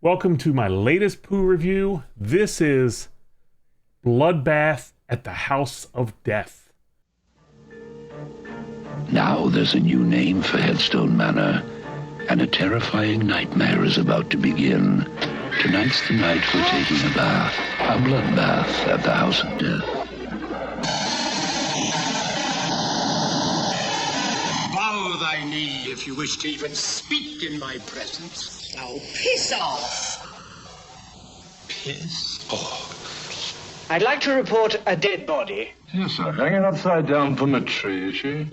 Welcome to my latest Pooh review. This is Bloodbath at the House of Death. Now there's a new name for Headstone Manor, and a terrifying nightmare is about to begin. Tonight's the night for taking a bath, a bloodbath at the House of Death. Bow thy knee if you wish to even speak in my presence. Now piss off! Piss off? I'd like to report a dead body. Yes, sir. Hanging upside down from a tree, is she?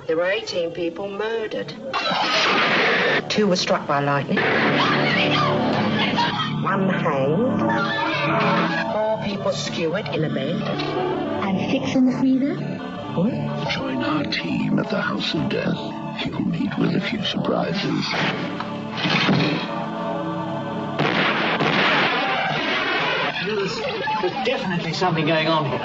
There were 18 people murdered. 2 were struck by lightning. 1 hanged. 4 people skewered in a bed. And 6 in the freezer. Join our team at the House of Death. You'll meet with a few surprises. There's definitely something going on here.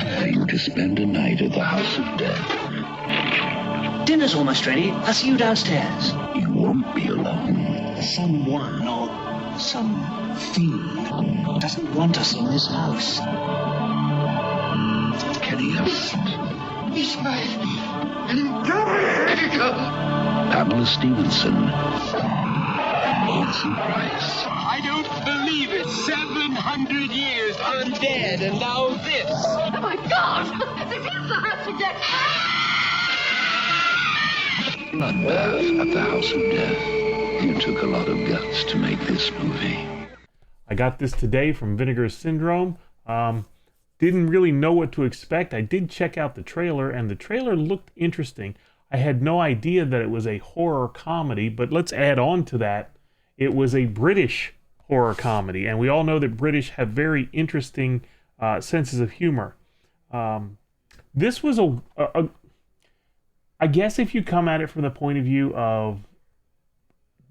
Dare you to spend a night at the House of Death. Dinner's almost ready. I'll see you downstairs. You won't be alone. Someone or something doesn't want us in this house. Kenny Everett. He's my interrogator! Pamela Stevenson. Vincent Price. I don't believe it. 700 years undead, and now this. Oh my God! This is the House of Death! Bloodbath at the House of Death. You took a lot of guts to make this movie. I got this today from Vinegar Syndrome. Didn't really know what to expect. I did check out the trailer, and the trailer looked interesting. I had no idea that it was a horror comedy, but let's add on to that. It was a British horror comedy, and we all know that British have very interesting senses of humor. This was I guess if you come at it from the point of view of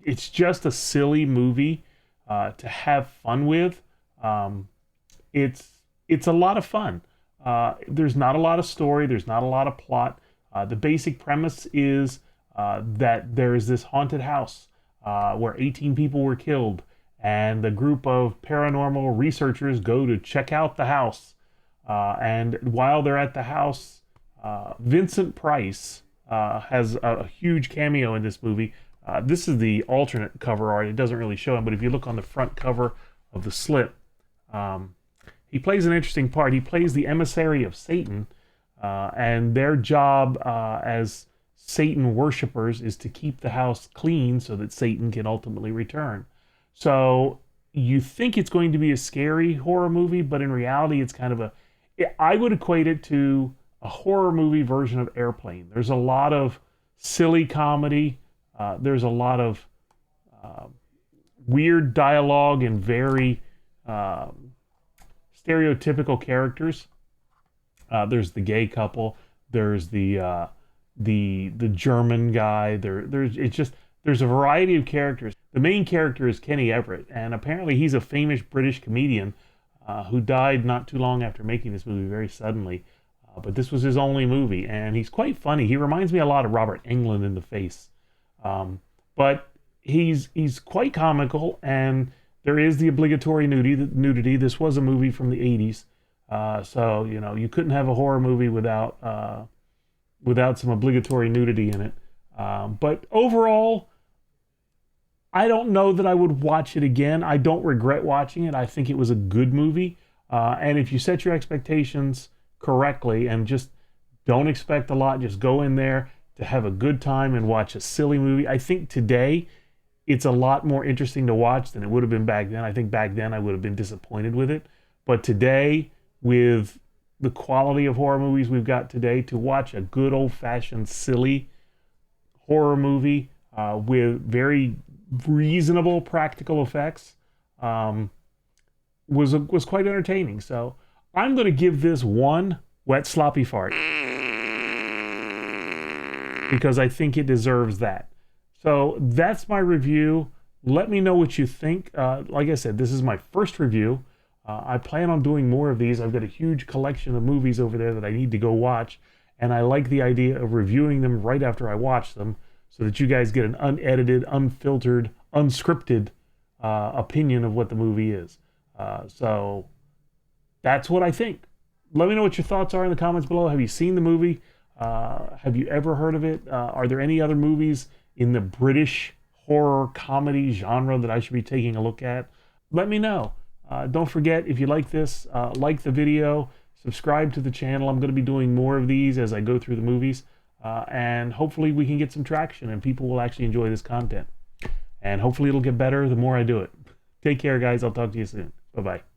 it's just a silly movie to have fun with, it's a lot of fun. There's not a lot of story. There's not a lot of plot. The basic premise is that there is this haunted house where 18 people were killed, and the group of paranormal researchers go to check out the house. And while they're at the house, Vincent Price has a huge cameo in this movie. This is the alternate cover art. It doesn't really show him, but if you look on the front cover of the slip, he plays an interesting part. He plays the emissary of Satan, and their job as Satan worshippers is to keep the house clean so that Satan can ultimately return. So you think it's going to be a scary horror movie, but in reality it's kind of I would equate it to a horror movie version of Airplane. There's a lot of silly comedy. There's a lot of weird dialogue and very stereotypical characters. There's the gay couple. There's the German guy. There's a variety of characters. The main character is Kenny Everett, and apparently he's a famous British comedian who died not too long after making this movie, very suddenly. But this was his only movie, and he's quite funny. He reminds me a lot of Robert Englund in the face. But he's quite comical, and there is the obligatory nudity. This was a movie from the 80s, so you couldn't have a horror movie without some obligatory nudity in it. But overall, I don't know that I would watch it again. I don't regret watching it. I think it was a good movie, and if you set your expectations correctly and just don't expect a lot, just go in there to have a good time and watch a silly movie. I think today it's a lot more interesting to watch than it would have been back then. I think back then I would have been disappointed with it, but today, with the quality of horror movies we've got today, to watch a good old-fashioned silly horror movie with very reasonable practical effects was quite entertaining. So I'm going to give this 1 wet sloppy fart because I think it deserves that. So that's my review. Let me know what you think. Like I said, this is my first review. I plan on doing more of these. I've got a huge collection of movies over there that I need to go watch, and I like the idea of reviewing them right after I watch them so that you guys get an unedited, unfiltered, unscripted opinion of what the movie is. So that's what I think. Let me know what your thoughts are in the comments below. Have you seen the movie? Have you ever heard of it? Are there any other movies in the British horror comedy genre that I should be taking a look at? Let me know. Don't forget, if you like this, like the video, subscribe to the channel. I'm going to be doing more of these as I go through the movies, and hopefully we can get some traction and people will actually enjoy this content. And hopefully it'll get better the more I do it. Take care, guys. I'll talk to you soon. Bye-bye.